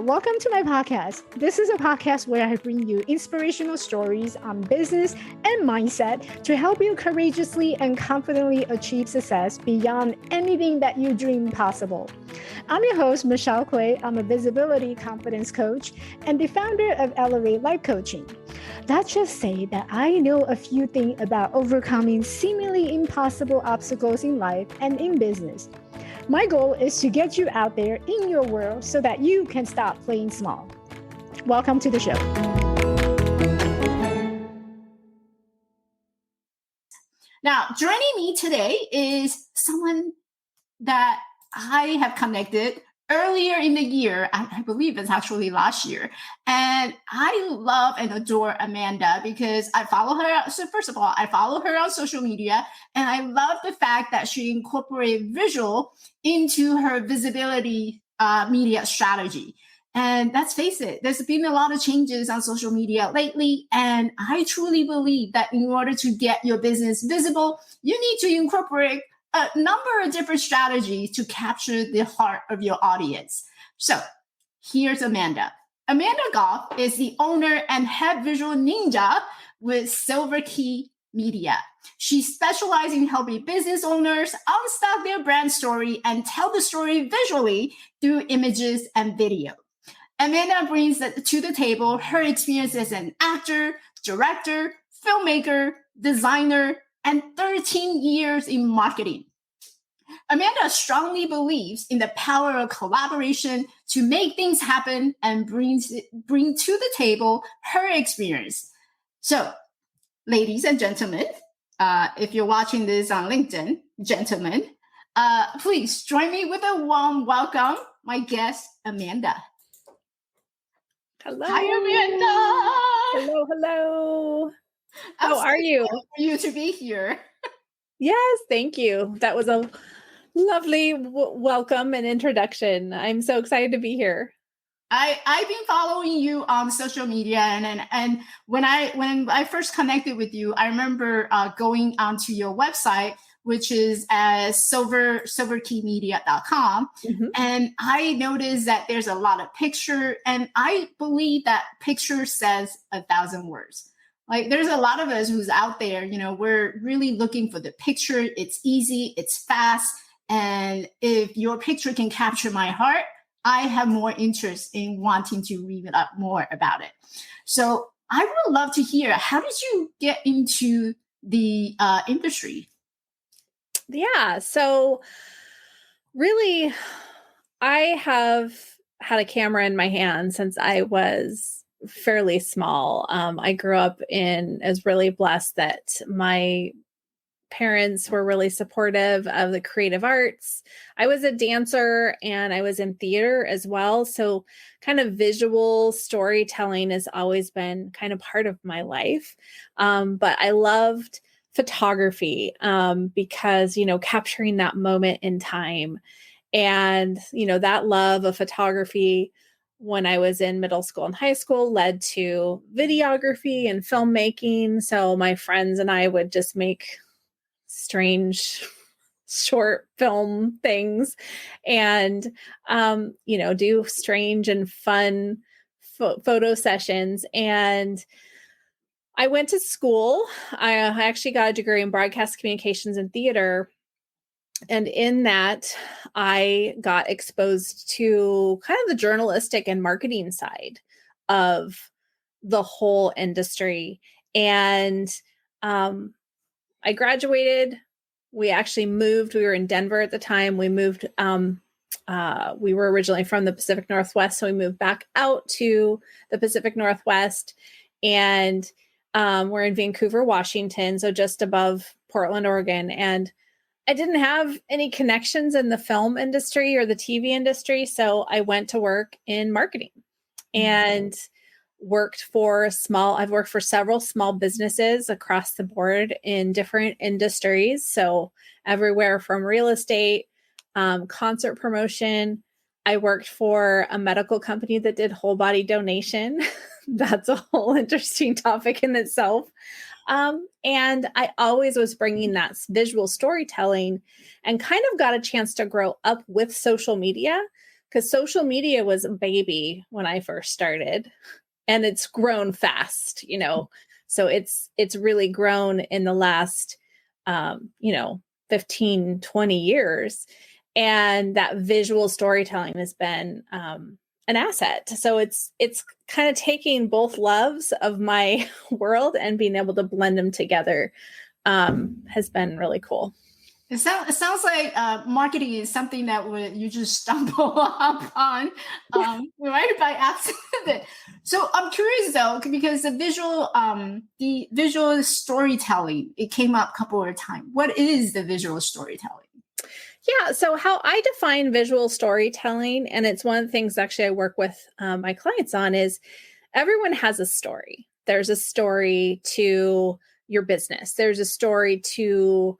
welcome to my podcast. This is a podcast where I bring you inspirational stories on business and mindset to help you courageously and confidently achieve success beyond anything that you dream possible. I'm your host, Michelle Quay. I'm a visibility confidence coach and the founder of Elevate Life Coaching. Let's just say that I know a few things about overcoming seemingly impossible obstacles in life and in business. My goal is to get you out there in your world so that you can stop playing small. Welcome to the show. Now, joining me today is someone that I have connected earlier in the year. I believe it's actually last year. And I love and adore Amanda because I follow her. So first of all, I follow her on social media. And I love the fact that she incorporated visual into her visibility media strategy. And let's face it, there's been a lot of changes on social media lately. And I truly believe that in order to get your business visible, you need to incorporate a number of different strategies to capture the heart of your audience. So here's Amanda. Amanda Goff is the owner and head visual ninja with Silver Key Media. She specializes in helping business owners unstuck their brand story and tell the story visually through images and video. Amanda brings to the table her experience as an actor, director, filmmaker, designer, and 13 years in marketing. Amanda strongly believes in the power of collaboration to make things happen and bring to the table her experience. So, ladies and gentlemen, if you're watching this on LinkedIn, gentlemen, please join me with a warm welcome, my guest, Amanda. Hello. Hi, Amanda. Hello. How are you? For you to be here. Yes, thank you. That was a lovely welcome and introduction. I'm so excited to be here. I've been following you on social media, and when I first connected with you, I remember going onto your website, which is silverkeymedia.com, and I noticed that there's a lot of picture, and I believe that picture says 1,000 words. Like there's a lot of us who's out there, we're really looking for the picture. It's easy, it's fast, and if your picture can capture my heart, I have more interest in wanting to read up more about it. So I would love to hear, how did you get into the industry? Yeah, so really, I have had a camera in my hand since I was fairly small. I grew up as really blessed that my parents were really supportive of the creative arts. I was a dancer and I was in theater as well. So kind of visual storytelling has always been kind of part of my life. But I loved photography because, capturing that moment in time and, that love of photography when I was in middle school and high school led to videography and filmmaking. So my friends and I would just make strange short film things and, do strange and fun photo sessions. And I went to school. I actually got a degree in broadcast communications and theater. And in that, I got exposed to kind of the journalistic and marketing side of the whole industry. And I graduated. We actually moved. We were in Denver at the time. We moved. We were originally from the Pacific Northwest, so we moved back out to the Pacific Northwest, and we're in Vancouver, Washington, so just above Portland, Oregon. And I didn't have any connections in the film industry or the TV industry, so I went to work in marketing and I've worked for several small businesses across the board in different industries. So everywhere from real estate, concert promotion. I worked for a medical company that did whole body donation. That's a whole interesting topic in itself. And I always was bringing that visual storytelling and kind of got a chance to grow up with social media. because social media was a baby when I first started, and it's grown fast, so it's really grown in the last 15, 20 years. And that visual storytelling has been an asset. So it's kind of taking both loves of my world and being able to blend them together has been really cool. It sounds like marketing is something that you just stumble upon right by accident. So I'm curious though, because the visual storytelling, it came up a couple of times. What is the visual storytelling? Yeah. So how I define visual storytelling, and it's one of the things actually I work with my clients on, is everyone has a story. There's a story to your business. There's a story to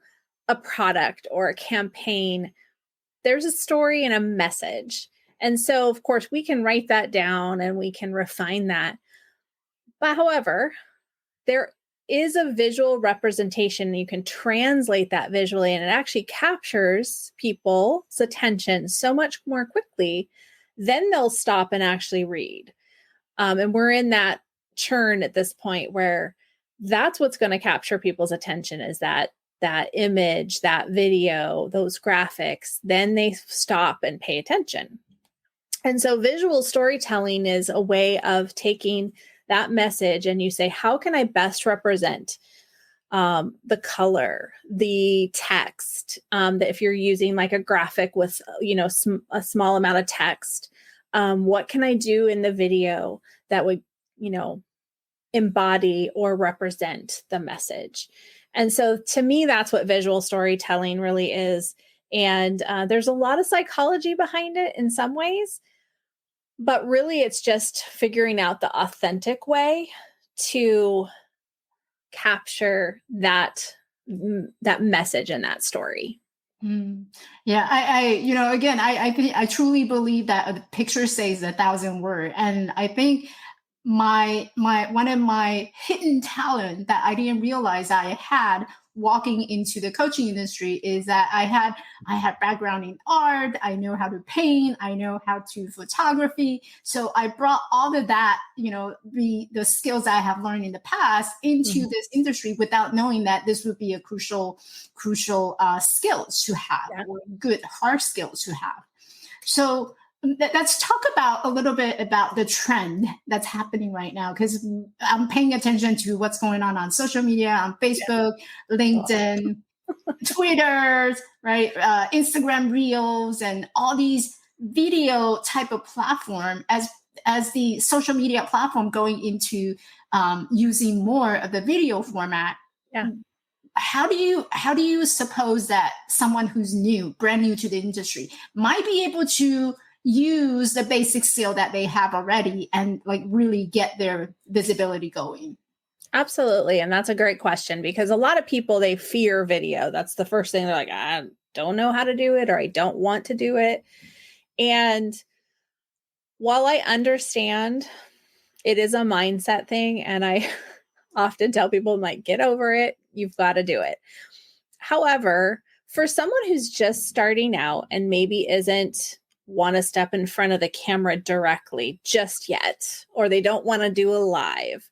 a product or a campaign. There's a story and a message. And so, of course, we can write that down and we can refine that. But however, there is a visual representation. You can translate that visually, and it actually captures people's attention so much more quickly. Then they'll stop and actually read. And we're in that churn at this point where that's what's going to capture people's attention, is that image, that video, those graphics. Then they stop and pay attention. And so visual storytelling is a way of taking that message and you say, how can I best represent the color, the text, that if you're using like a graphic with, a small amount of text, what can I do in the video that would, embody or represent the message? And so to me, that's what visual storytelling really is. And there's a lot of psychology behind it in some ways, but really it's just figuring out the authentic way to capture that message and that story. Yeah, I truly believe that a picture says 1,000 words. And I think my one of my hidden talent that I didn't realize I had walking into the coaching industry is that I had background in art. I know how to paint. I know how to photography. So I brought all of that, the skills I have learned in the past into this industry without knowing that this would be a crucial skills to have, or good hard skills to have. So let's talk about a little bit about the trend that's happening right now, because I'm paying attention to what's going on social media, on Facebook, LinkedIn, Twitter, right, Instagram Reels, and all these video type of platform as the social media platform going into using more of the video format. Yeah. How do you suppose that someone who's brand new to the industry might be able to use the basic skill that they have already and like really get their visibility going? Absolutely. And that's a great question, because a lot of people, they fear video. That's the first thing. They're like, I don't know how to do it, or I don't want to do it. And while I understand it is a mindset thing, and I often tell people, like, get over it, you've got to do it. However, for someone who's just starting out and maybe isn't want to step in front of the camera directly just yet, or they don't want to do a live,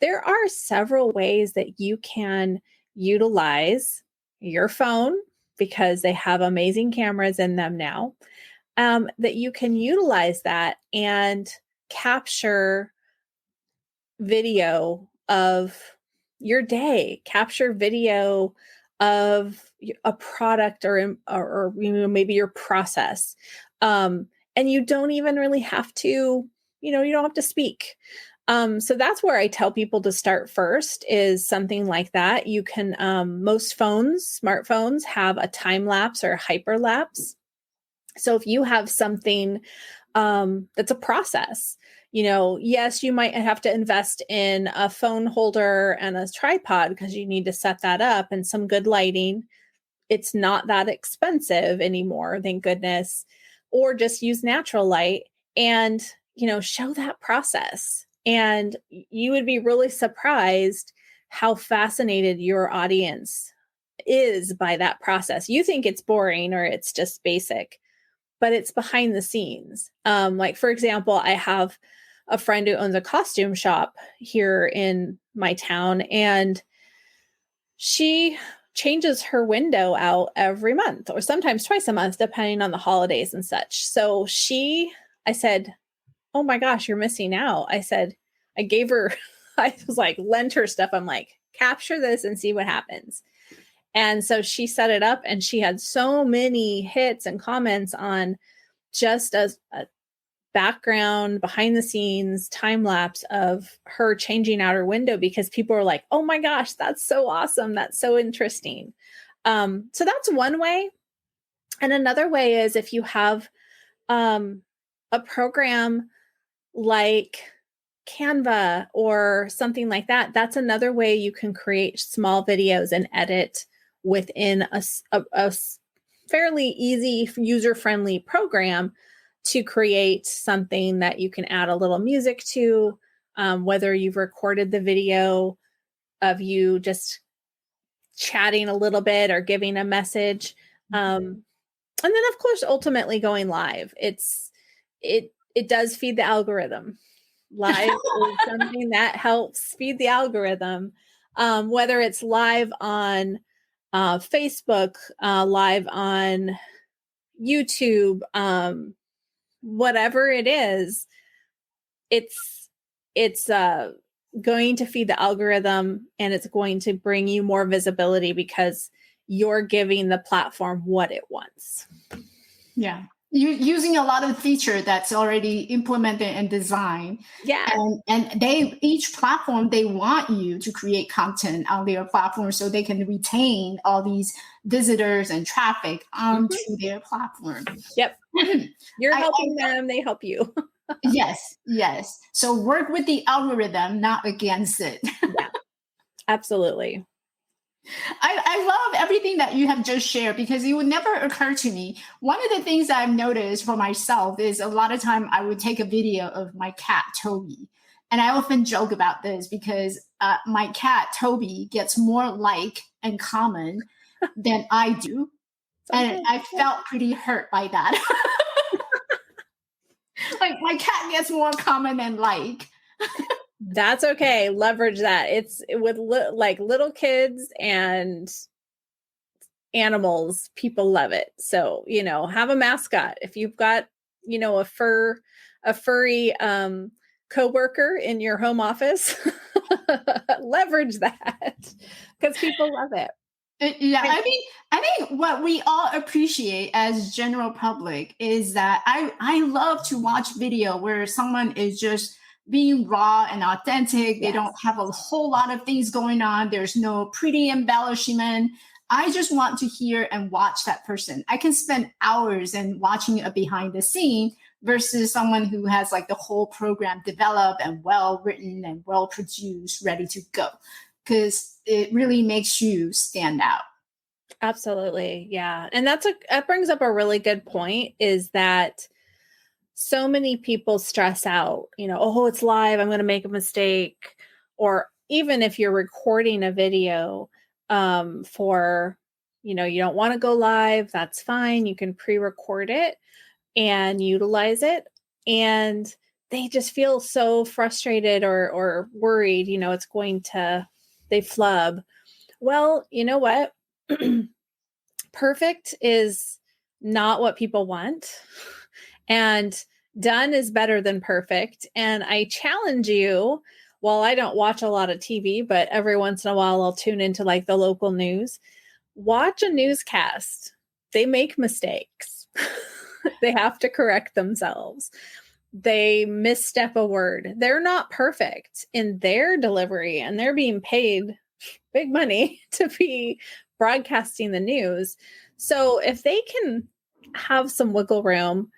there are several ways that you can utilize your phone, because they have amazing cameras in them now, that you can utilize that and capture video of your day, capture video of a product or maybe your process. And you don't even really have to, you don't have to speak. So that's where I tell people to start first, is something like that. You can, most smartphones have a time lapse or a hyperlapse. So if you have something that's a process, yes, you might have to invest in a phone holder and a tripod because you need to set that up and some good lighting. It's not that expensive anymore, thank goodness. Or just use natural light and, show that process. And you would be really surprised how fascinated your audience is by that process. You think it's boring or it's just basic, but it's behind the scenes. Like, for example, I have a friend who owns a costume shop here in my town, and she changes her window out every month or sometimes twice a month, depending on the holidays and such. So I said, oh my gosh, you're missing out. I said, I gave her, I was like, lent her stuff. I'm like, capture this and see what happens. And so she set it up, and she had so many hits and comments on just a background, behind the scenes, time lapse of her changing out her window, because people are like, oh my gosh, that's so awesome. That's so interesting. So that's one way. And another way is if you have a program like Canva or something like that, that's another way you can create small videos and edit within a fairly easy, user-friendly program to create something that you can add a little music to, whether you've recorded the video of you just chatting a little bit or giving a message. And then, of course, ultimately going live. It does feed the algorithm. Live is something that helps feed the algorithm, whether it's live on Facebook, live on YouTube, whatever it is, it's going to feed the algorithm, and it's going to bring you more visibility because you're giving the platform what it wants. Yeah. You're using a lot of feature that's already implemented and designed. Yeah. And each platform, they want you to create content on their platform so they can retain all these visitors and traffic onto their platform. Yep. You're helping them, they help you. Yes. So work with the algorithm, not against it. Yeah, absolutely. I love everything that you have just shared, because it would never occur to me. One of the things that I've noticed for myself is a lot of time I would take a video of my cat, Toby. And I often joke about this because my cat, Toby, gets more like and comment than I do. And I felt pretty hurt by that. Like, my cat gets more comment than like. That's okay. Leverage that. It's with like little kids and animals, people love it. So, have a mascot. If you've got, a furry coworker in your home office, leverage that because people love it. Yeah, I think what we all appreciate as general public is that I love to watch video where someone is just being raw and authentic. They don't have a whole lot of things going on. There's no pretty embellishment. I just want to hear and watch that person. I can spend hours in watching a behind the scene versus someone who has like the whole program developed and well written and well produced, ready to go. Because it really makes you stand out. Absolutely. Yeah. And that brings up a really good point, is that so many people stress out, oh, it's live, I'm going to make a mistake. Or even if you're recording a video for, you don't want to go live, that's fine. You can pre-record it and utilize it. And they just feel so frustrated or worried, it's going to, they flub. Well, you know what? Perfect is not what people want. And done is better than perfect. And I challenge you, while I don't watch a lot of TV, but every once in a while I'll tune into like the local news, watch a newscast. They make mistakes. They have to correct themselves. They misstep a word. They're not perfect in their delivery, and they're being paid big money to be broadcasting the news. So if they can have some wiggle room,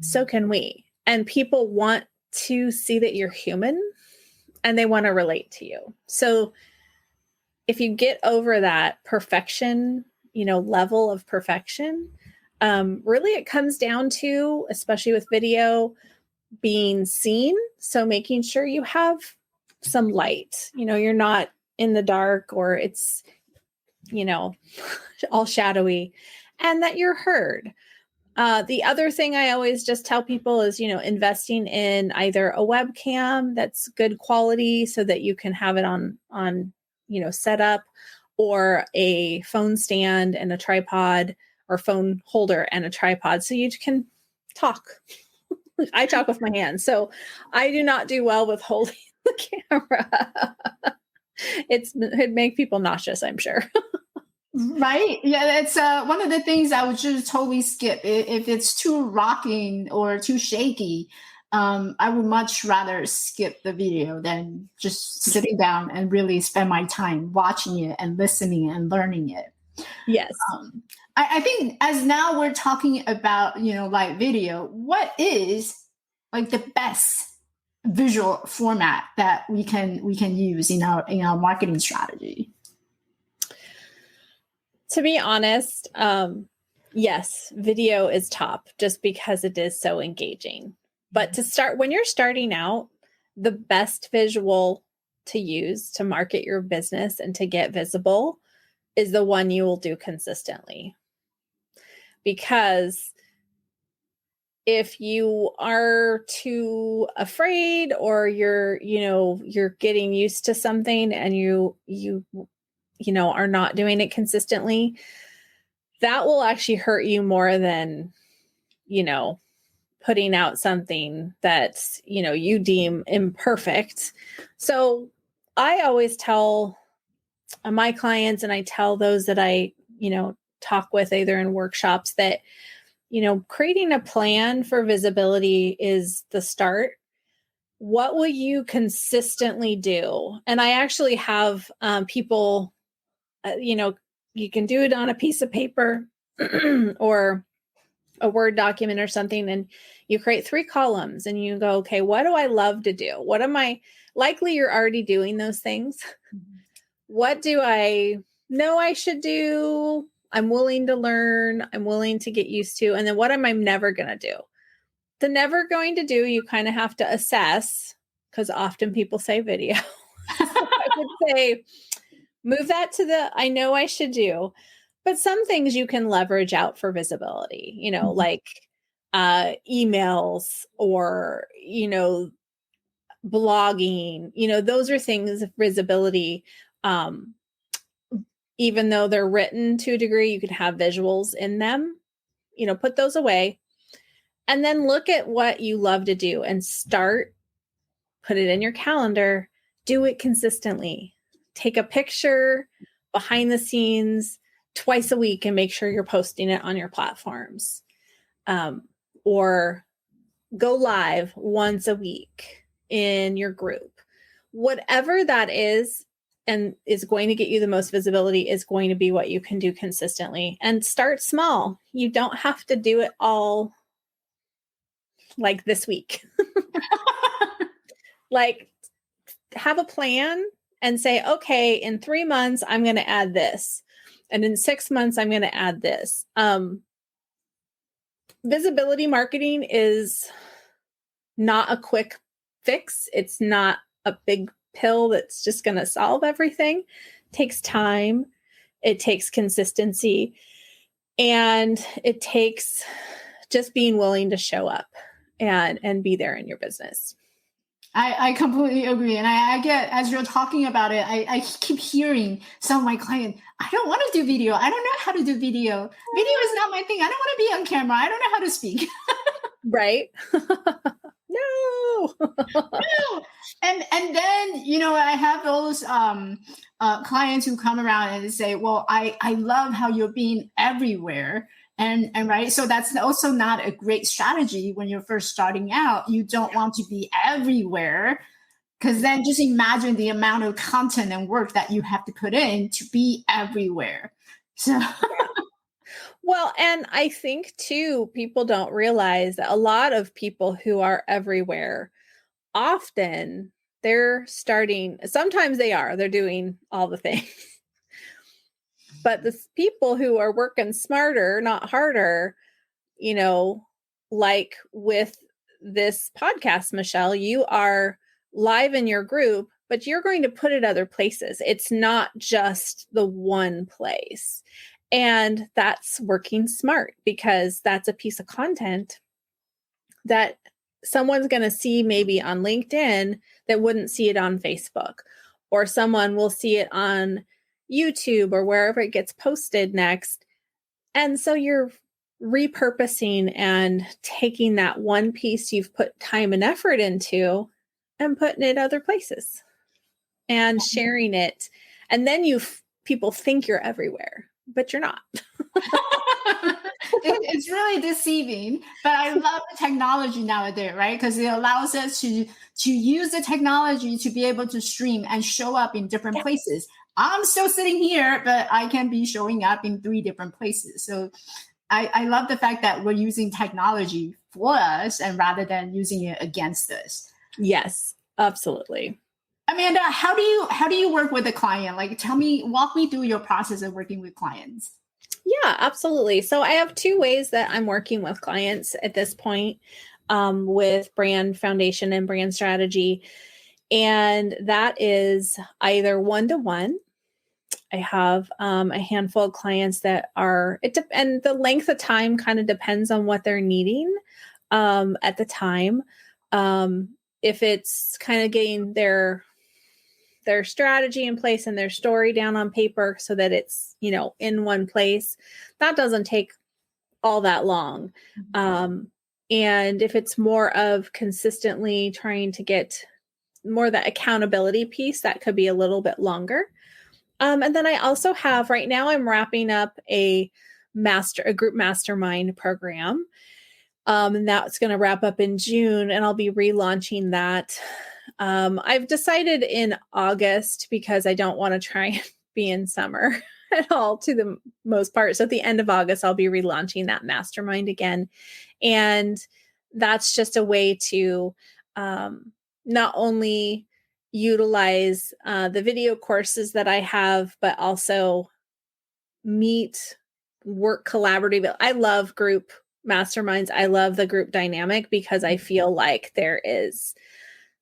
so can we. And people want to see that you're human and they want to relate to you. So if you get over that perfection, level of perfection, really it comes down to, especially with video, being seen. So making sure you have some light, you're not in the dark or it's, all shadowy, and that you're heard. The other thing I always just tell people is, investing in either a webcam that's good quality so that you can have it on, set up, or a phone stand and a tripod, or phone holder and a tripod so you can talk. I talk with my hands, so I do not do well with holding the camera. It'd make people nauseous, I'm sure. Right. Yeah, that's one of the things I would just totally skip. If it's too rocking or too shaky, I would much rather skip the video than just sitting down and really spend my time watching it and listening and learning it. Yes. I think as now we're talking about, like video, what is like the best visual format that we can use in our marketing strategy? To be honest, yes, video is top just because it is so engaging. But to start, when you're starting out, the best visual to use to market your business and to get visible is the one you will do consistently. Because if you are too afraid, or you're getting used to something and you are not doing it consistently, that will actually hurt you more than, putting out something that, you deem imperfect. So I always tell my clients, and I tell those that I, talk with either in workshops, that, creating a plan for visibility is the start. What will you consistently do? And I actually have people, you can do it on a piece of paper or a Word document or something, and you create 3 columns and you go, okay, what do I love to do? What am I likely you're already doing those things? What do I know I should do? I'm willing to learn. I'm willing to get used to. And then what am I never going to do? The never going to do, you kind of have to assess, because often people say video. So I would say, move that to the I know I should do. But some things you can leverage out for visibility, like emails or, blogging, those are things of visibility. Even though they're written to a degree, you could have visuals in them, put those away, and then look at what you love to do and put it in your calendar, do it consistently. Take a picture behind the scenes twice a week and make sure you're posting it on your platforms. Or go live once a week in your group. Whatever that is and is going to get you the most visibility is going to be what you can do consistently. And start small. You don't have to do it all like this week. Like, have a plan and say, okay, in 3 months, I'm going to add this. And in 6 months, I'm going to add this. Visibility marketing is not a quick fix. It's not a big pill that's just going to solve everything. It takes time. It takes consistency. And it takes just being willing to show up and be there in your business. I completely agree. And I get, as you're talking about it, I keep hearing some of my clients, I don't want to do video. I don't know how to do video. Video is not my thing. I don't want to be on camera. I don't know how to speak. Right. No. And then, I have those clients who come around and say, well, I love how you're being everywhere. And right. So that's also not a great strategy when you're first starting out. You don't want to be everywhere, because then just imagine the amount of content and work that you have to put in to be everywhere. So. Well, and I think too, people don't realize that a lot of people who are everywhere, often sometimes they're doing all the things. But the people who are working smarter, not harder, like with this podcast, Michelle, you are live in your group, but you're going to put it other places. It's not just the one place. And that's working smart, because that's a piece of content that someone's going to see maybe on LinkedIn that wouldn't see it on Facebook, or someone will see it on YouTube or wherever it gets posted next. And so you're repurposing and taking that one piece you've put time and effort into and putting it other places and sharing it. And then people think you're everywhere, but you're not. It's really deceiving, but I love the technology nowadays, right? Because it allows us to use the technology to be able to stream and show up in different places. I'm still sitting here, but I can be showing up in 3 different places. So I love the fact that we're using technology for us and rather than using it against us. Yes, absolutely. Amanda, how do you work with a client? Like, walk me through your process of working with clients. Yeah, absolutely. So I have 2 ways that I'm working with clients at this point, with brand foundation and brand strategy. And that is either one-to-one. I have a handful of clients that are, and the length of time kind of depends on what they're needing at the time. If it's kind of getting their strategy in place and their story down on paper so that it's, in one place, that doesn't take all that long. And if it's more of consistently trying to get more that accountability piece, that could be a little bit longer. And then I also have, right now I'm wrapping up a group mastermind program. And that's going to wrap up in June, and I'll be relaunching that. I've decided in August, because I don't want to try and be in summer at all to the most part. So at the end of August, I'll be relaunching that mastermind again. And that's just a way to not only utilize the video courses that I have, but also work collaboratively. I love group masterminds. I love the group dynamic because I feel like there is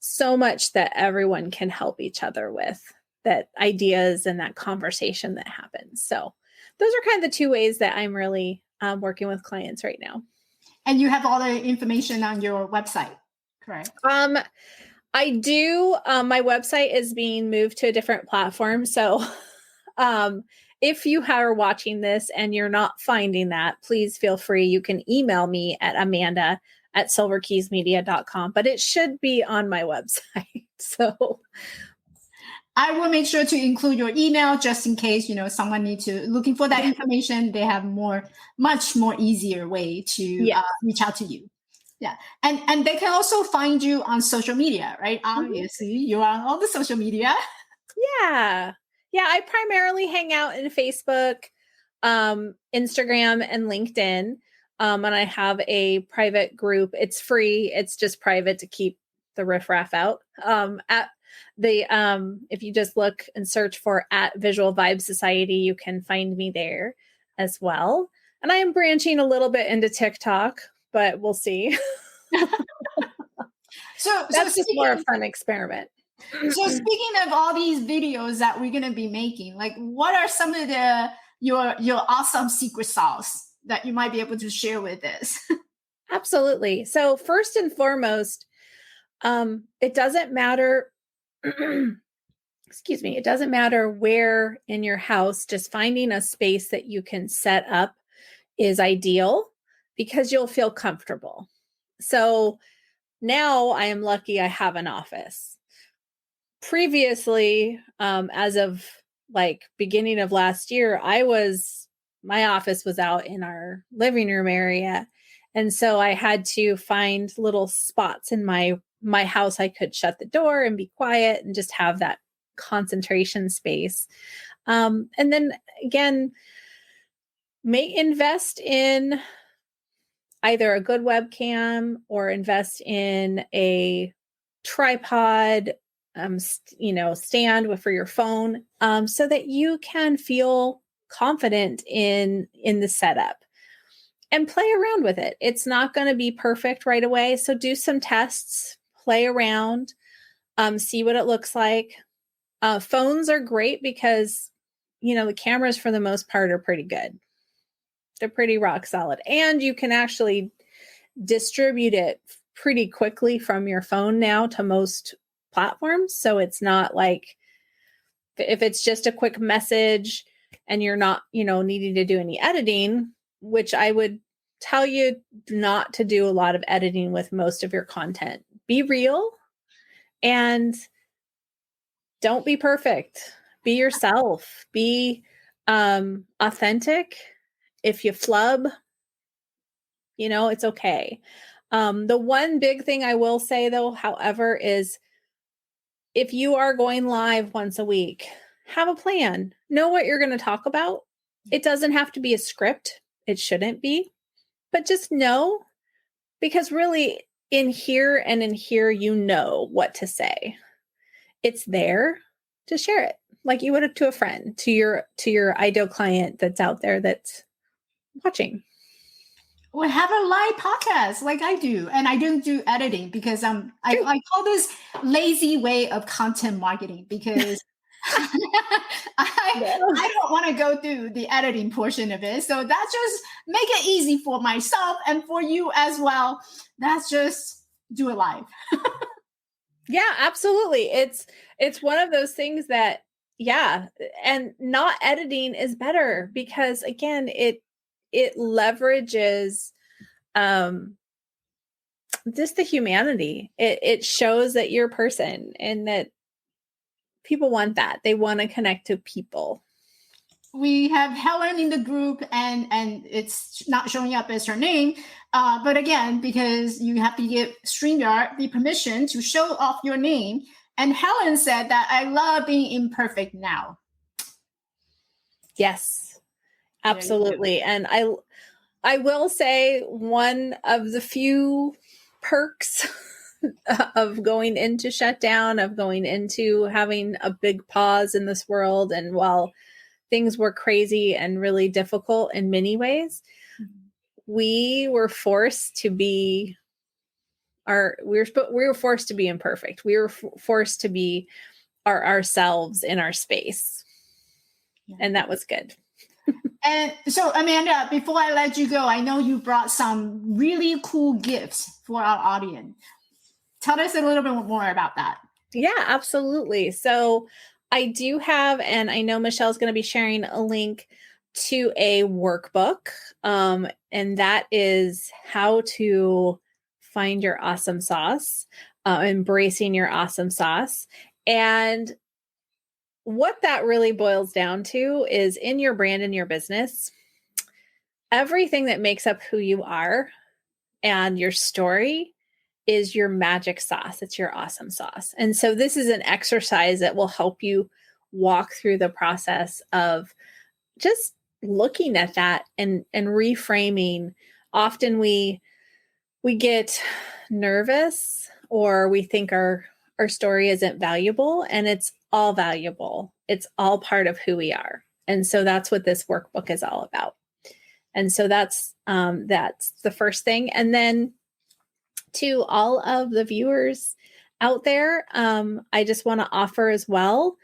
so much that everyone can help each other with, that ideas and that conversation that happens. So those are kind of the 2 ways that I'm really working with clients right now. And you have all the information on your website, correct? I do. My website is being moved to a different platform. So if you are watching this and you're not finding that, please feel free. You can email me at amanda@silverkeysmedia.com, but it should be on my website. So I will make sure to include your email just in case, someone needs to looking for that information. They have much more easier way to reach out to you. Yeah. And they can also find you on social media, right? Obviously, you're on all the social media. Yeah. Yeah. I primarily hang out in Facebook, Instagram, and LinkedIn. And I have a private group. It's free. It's just private to keep the riffraff out. If you just look and search for @Visual Vibe Society, you can find me there as well. And I am branching a little bit into TikTok, but we'll see. So that's just more a fun experiment. So speaking of all these videos that we're going to be making, like, what are some of your awesome secret sauce that you might be able to share with us? Absolutely. So first and foremost, it doesn't matter. Excuse me. It doesn't matter where in your house, just finding a space that you can set up is ideal, because you'll feel comfortable. So now I am lucky I have an office. Previously, as of beginning of last year, my office was out in our living room area. And so I had to find little spots in my house I could shut the door and be quiet and just have that concentration space. And then again, invest in either a good webcam or invest in a tripod, stand for your phone, so that you can feel confident in the setup and play around with it. It's not going to be perfect right away. So do some tests, play around, see what it looks like. Phones are great because the cameras for the most part are pretty good. They're pretty rock solid. And you can actually distribute it pretty quickly from your phone now to most platforms. So it's not like if it's just a quick message and you're not, needing to do any editing, which I would tell you not to do a lot of editing with most of your content. Be real and don't be perfect. Be yourself. Be authentic. If you flub, it's okay. The one big thing I will say, though, however, is if you are going live once a week, have a plan. Know what you're going to talk about. It doesn't have to be a script. It shouldn't be. But just know, because really in here and in here, you know what to say. It's there to share it like you would to a friend, to your ideal client that's out there that's watching. Or have a live podcast like I do. And I don't do editing because I call this lazy way of content marketing because I don't want to go through the editing portion of it. So that's just make it easy for myself and for you as well. That's just do it live. Yeah, absolutely. It's one of those things that, and not editing is better because again, it leverages just the humanity. It shows that you're a person and that people want that. They want to connect to people. We have Helen in the group and it's not showing up as her name. But again, because you have to give StreamYard the permission to show off your name. And Helen said that I love being imperfect now. Yes, absolutely. And I will say one of the few perks of going into shutdown, of going into having a big pause in this world. And while things were crazy and really difficult in many ways, we were forced to be we were forced to be imperfect. We were forced to be ourselves in our space. Yeah. And that was good. And so, Amanda, before I let you go, I know you brought some really cool gifts for our audience. Tell us a little bit more about that. Yeah, absolutely. So I do have, and I know Michelle's going to be sharing a link to a workbook. And that is how to find your awesome sauce, embracing your awesome sauce. And what that really boils down to is in your brand and your business, everything that makes up who you are and your story is your magic sauce. It's your awesome sauce. And so this is an exercise that will help you walk through the process of just looking at that and reframing. Often we get nervous or we think our story isn't valuable, and it's all valuable. It's all part of who we are. And so that's what this workbook is all about. And so that's the first thing. And then to all of the viewers out there, I just want to offer as well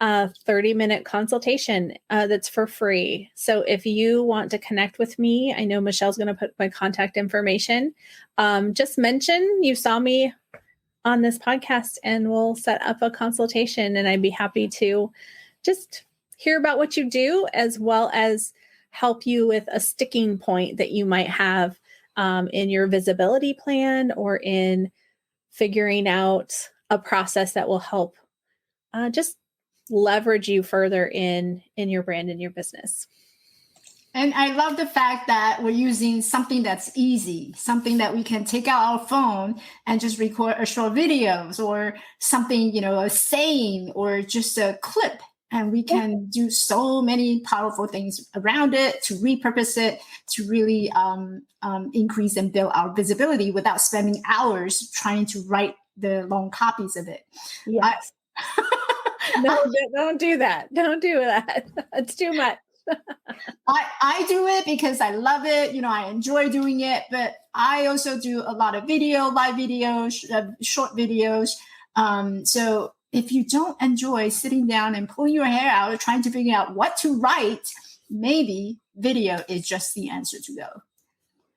a 30-minute consultation that's for free. So if you want to connect with me, I know Michelle's going to put my contact information. Just mention you saw me on this podcast and we'll set up a consultation, and I'd be happy to just hear about what you do as well as help you with a sticking point that you might have in your visibility plan or in figuring out a process that will help just leverage you further in your brand and your business. And I love the fact that we're using something that's easy, something that we can take out our phone and just record a short videos or something, a saying or just a clip. And we can do so many powerful things around it to repurpose it, to really increase and build our visibility without spending hours trying to write the long copies of it. Yes. No, don't do that. Don't do that. It's too much. I do it because I love it. I enjoy doing it, but I also do a lot of live videos, short videos. So if you don't enjoy sitting down and pulling your hair out or trying to figure out what to write, maybe video is just the answer to go.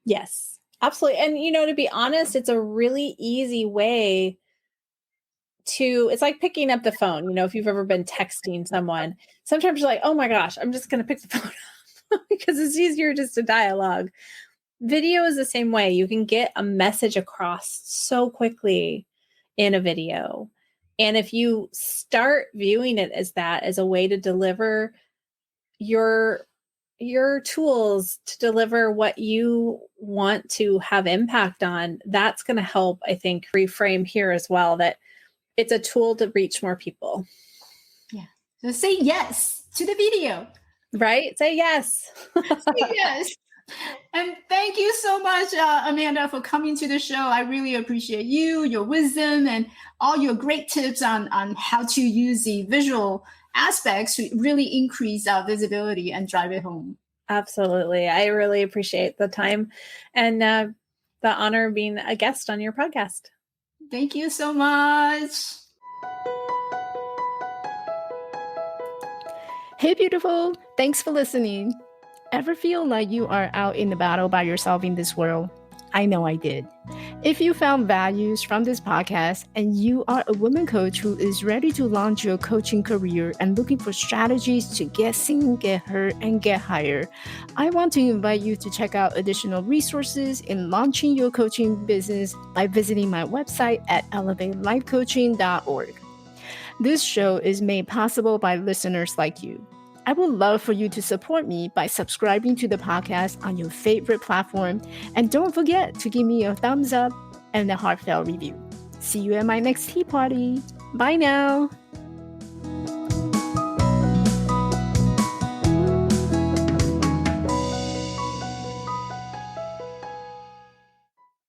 Yes, absolutely. And, to be honest, it's a really easy way it's like picking up the phone. If you've ever been texting someone, sometimes you're like, oh my gosh, I'm just going to pick the phone up because it's easier just to dialogue. Video is the same way. You can get a message across so quickly in a video. And if you start viewing it as a way to deliver your tools to deliver what you want to have impact on, that's going to help, I think, reframe here as well, that it's a tool to reach more people. Yeah. So say yes to the video. Right? Say yes. Say yes. And thank you so much, Amanda, for coming to the show. I really appreciate you, your wisdom, and all your great tips on how to use the visual aspects to really increase our visibility and drive it home. Absolutely. I really appreciate the time and the honor of being a guest on your podcast. Thank you so much. Hey, beautiful. Thanks for listening. Ever feel like you are out in the battle by yourself in this world? I know I did. If you found values from this podcast and you are a woman coach who is ready to launch your coaching career and looking for strategies to get seen, get heard, and get hired, I want to invite you to check out additional resources in launching your coaching business by visiting my website at elevatelifecoaching.org. This show is made possible by listeners like you. I would love for you to support me by subscribing to the podcast on your favorite platform. And don't forget to give me a thumbs up and a heartfelt review. See you at my next tea party. Bye now.